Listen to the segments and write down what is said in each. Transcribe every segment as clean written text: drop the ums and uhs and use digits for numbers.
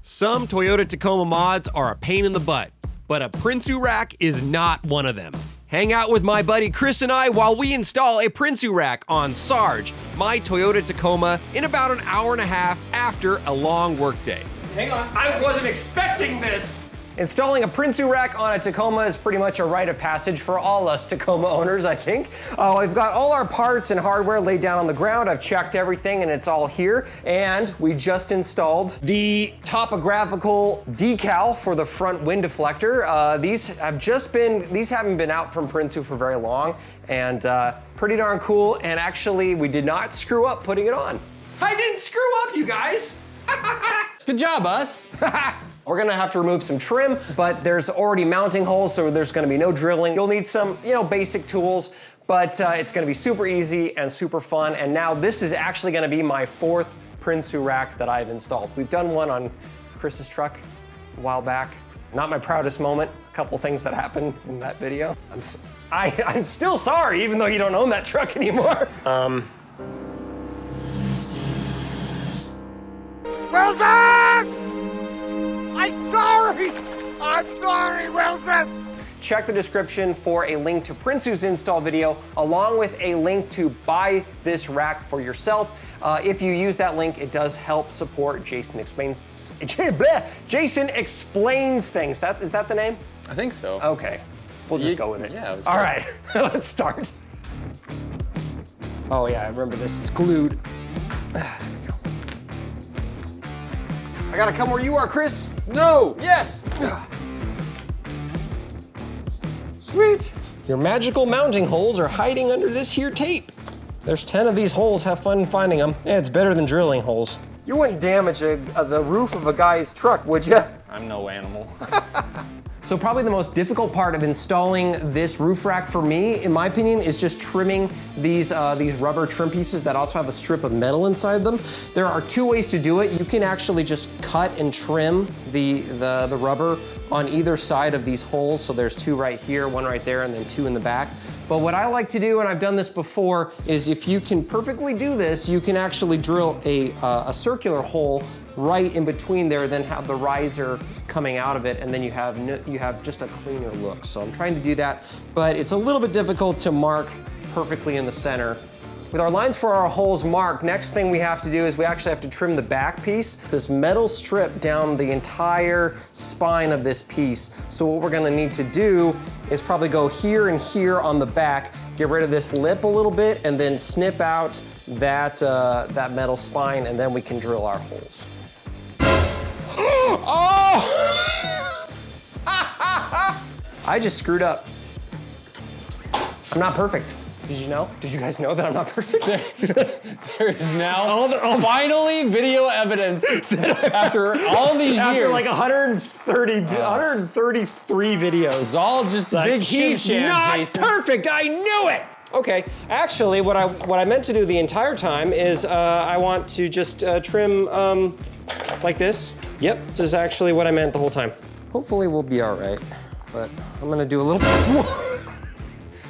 Some Toyota Tacoma mods are a pain in the butt, but a Prinsu rack is not one of them. Hang out with my buddy Chris and I while we install a Prinsu rack on Sarge, my Toyota Tacoma, in about an hour and a half after a long workday. Hang on, I wasn't expecting this. Installing a Prinsu rack on a Tacoma is pretty much a rite of passage for all us Tacoma owners, I think. We've got all our parts and hardware laid down on the ground. I've checked everything and it's all here. And we just installed the topographical decal for the front wind deflector. These haven't been out from Prinsu for very long, and pretty darn cool. And actually, we did not screw up putting it on. I didn't screw up, you guys. Good job, us. We're gonna have to remove some trim, but there's already mounting holes, so there's gonna be no drilling. You'll need some, basic tools, but it's gonna be super easy and super fun. And now this is actually gonna be my 4th Prinsu rack that I've installed. We've done one on Chris's truck a while back. Not my proudest moment. A couple things that happened in that video. I'm still sorry, even though you don't own that truck anymore. Wilson! I'm sorry, Wilson! Check the description for a link to Prinsu's install video, along with a link to buy this rack for yourself. If you use that link, it does help support Jason Explains Things. Is that the name? I think so. Okay, we'll just go with it. Yeah, all right, let's start. Oh yeah, I remember this, it's glued. I gotta come where you are, Chris. No! Yes! Sweet. Your magical mounting holes are hiding under this here tape. There's 10 of these holes, have fun finding them. Yeah, it's better than drilling holes. You wouldn't damage the roof of a guy's truck, would you? I'm no animal. So probably the most difficult part of installing this roof rack for me, in my opinion, is just trimming these rubber trim pieces that also have a strip of metal inside them. There are 2 ways to do it. You can actually just cut and trim the rubber on either side of these holes. So there's 2 right here, 1 right there, and then 2 in the back. But what I like to do, and I've done this before, is if you can perfectly do this, you can actually drill a circular hole right in between there, then have the riser coming out of it, and then you have just a cleaner look. So I'm trying to do that, but it's a little bit difficult to mark perfectly in the center. With our lines for our holes marked, next thing we have to do is we actually have to trim the back piece, this metal strip down the entire spine of this piece. So what we're gonna need to do is probably go here and here on the back, get rid of this lip a little bit, and then snip out that metal spine, and then we can drill our holes. Oh! I just screwed up. I'm not perfect. Did you know? Did you guys know that I'm not perfect? There is now finally video evidence after all these years. After like 133 videos. It's all just a big shit He's not perfect, I knew it! Okay, actually what I meant to do the entire time is I want to just trim like this. Yep, this is actually what I meant the whole time. Hopefully we'll be all right, but I'm gonna do a little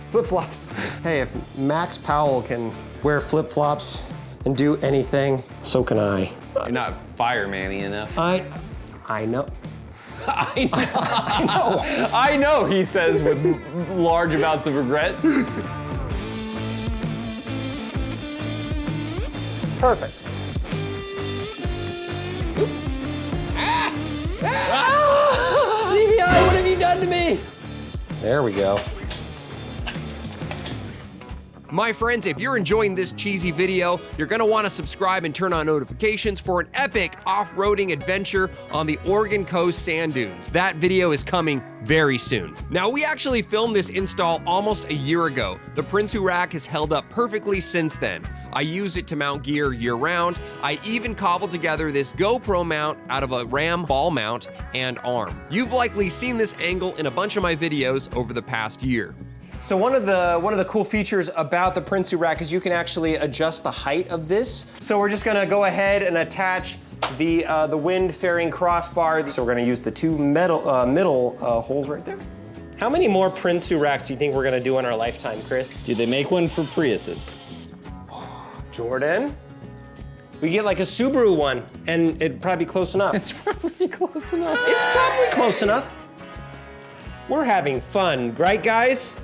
flip-flops. Hey, if Max Powell can wear flip-flops and do anything, so can I. You're not fireman-y enough. I know. I know, he says with large amounts of regret. Perfect. CBI, what have you done to me? There we go. My friends, if you're enjoying this cheesy video, you're gonna wanna subscribe and turn on notifications for an epic off-roading adventure on the Oregon Coast sand dunes. That video is coming very soon. Now, we actually filmed this install almost a year ago. The Prinsu rack has held up perfectly since then. I use it to mount gear year-round. I even cobbled together this GoPro mount out of a Ram ball mount and arm. You've likely seen this angle in a bunch of my videos over the past year. So one of the cool features about the Prinsu rack is you can actually adjust the height of this. So we're just gonna go ahead and attach the wind fairing crossbar. So we're gonna use the 2 middle holes right there. How many more Prinsu racks do you think we're gonna do in our lifetime, Chris? Do they make one for Priuses? Jordan, We get like a Subaru one, and it'd probably be close enough. It's probably close enough. It's probably close enough. We're having fun, right, guys?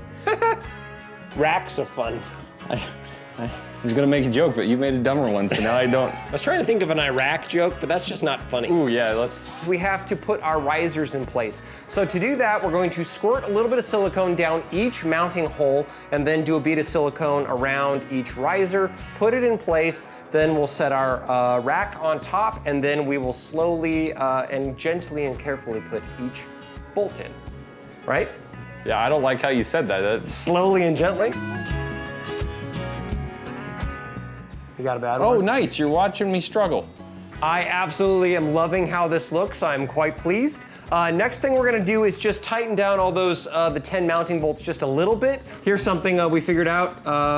Racks of fun. I was gonna make a joke, but you made a dumber one, so now I don't. I was trying to think of an Iraq joke, but that's just not funny. Ooh, yeah, let's. We have to put our risers in place. So to do that, we're going to squirt a little bit of silicone down each mounting hole and then do a bead of silicone around each riser, put it in place, then we'll set our rack on top, and then we will slowly and gently and carefully put each bolt in, right? Yeah, I don't like how you said that. That's... Slowly and gently. You got a bad one? Oh, nice, you're watching me struggle. I absolutely am loving how this looks. I'm quite pleased. Next thing we're gonna do is just tighten down all those, the 10 mounting bolts just a little bit. Here's something we figured out.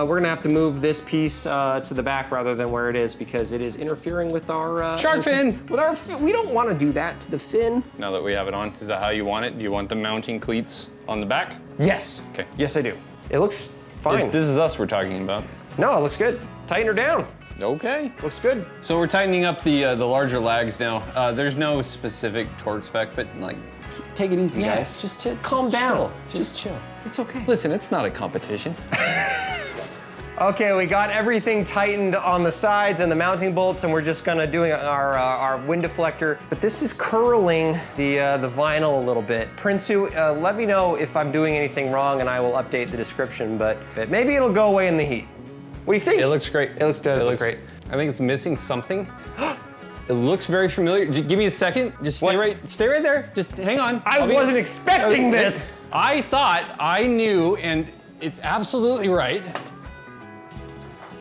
We're gonna have to move this piece to the back rather than where it is because it is interfering with our- Shark fin! With our, we don't wanna do that to the fin. Now that we have it on, is that how you want it? Do you want the mounting cleats on the back? Yes. Okay. Yes, I do. It looks fine. This is us we're talking about. No, it looks good. Tighten her down. Okay. Looks good. So we're tightening up the larger lags now. There's no specific torque spec, but like, Take it easy, guys. Just calm down. Just chill. It's okay. Listen, it's not a competition. Okay, we got everything tightened on the sides and the mounting bolts, and we're just gonna doing our wind deflector. But this is curling the vinyl a little bit. Prinsu, let me know if I'm doing anything wrong, and I will update the description. But maybe it'll go away in the heat. What do you think? It looks great. It looks great. I think it's missing something. It looks very familiar. Just give me a second. Just stay right there. Just hang on. I wasn't expecting this. I thought I knew, and it's absolutely right.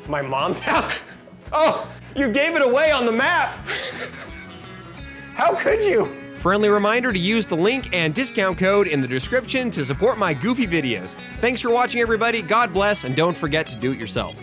My mom's house? Oh, you gave it away on the map. How could you? Friendly reminder to use the link and discount code in the description to support my goofy videos. Thanks for watching, everybody. God bless, and don't forget to do it yourself.